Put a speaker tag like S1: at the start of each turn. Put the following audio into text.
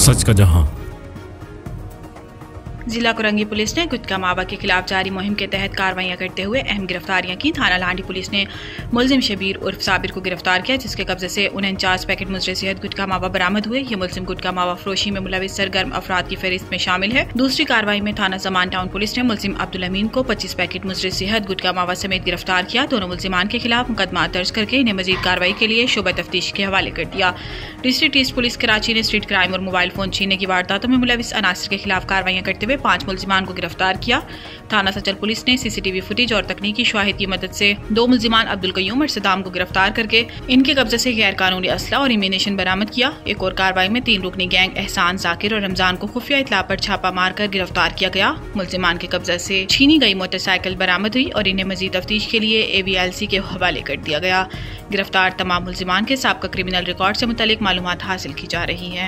S1: सच का जहां।
S2: जिला कुरंगी पुलिस ने गुटखा मावा के खिलाफ जारी मुहिम के तहत कार्रवाइयां करते हुए अहम गिरफ्तारियां की। थाना लांडी पुलिस ने मुलजिम शबीर उर्फ साबिर को गिरफ्तार किया, जिसके कब्जे से 49 पैकेट मुजरे सेहत गुटखा मावा बरामद हुए। ये मुलजिम गुटखा मावा फरोशी में मुलविस सरगर्म अफराद की फहरिस्त में शामिल है। दूसरी कार्रवाई में थाना जमान टाउन पुलिस ने मुलजिम अब्दुल अमीन को 25 पैकेट मुजरे सेहत गुटखा मावा समेत गिरफ्तार किया। दोनों मुलजिमान के खिलाफ मुकदमा दर्ज करके इन्हें मजीद कार्रवाई के लिए शुबा तफ्तीश के हवाले कर दिया। डिस्ट्रिक्ट ईस्ट पुलिस कराची ने स्ट्रीट क्राइम और मोबाइल फोन छीनने की वारदातों में मुलविस अनासर के खिलाफ कार्रवाइयां करते हुए 5 मुलजिमान को गिरफ्तार किया। थाना सचल पुलिस ने सीसीटीवी फुटेज और तकनीकी शाहिद की मदद से 2 मुलजिमान अब्दुल कयूम और सदाम को गिरफ्तार करके इनके कब्जे से गैर कानूनी असला और इमिनेशन बरामद किया। एक और कार्रवाई में 3 रुकनी गैंग एहसान, जाकिर और रमजान को खुफिया इत्तला पर छापा मारकर गिरफ्तार किया गया। मुलजिमान के कब्जे से छीनी गई मोटरसाइकिल बरामद हुई और इन्हें मजीद तफ्तीश के लिए AVLC के हवाले कर दिया गया। गिरफ्तार तमाम मुलजिमान के साबका क्रिमिनल रिकॉर्ड से मुतल्लिक मालूमात हासिल की जा रही है।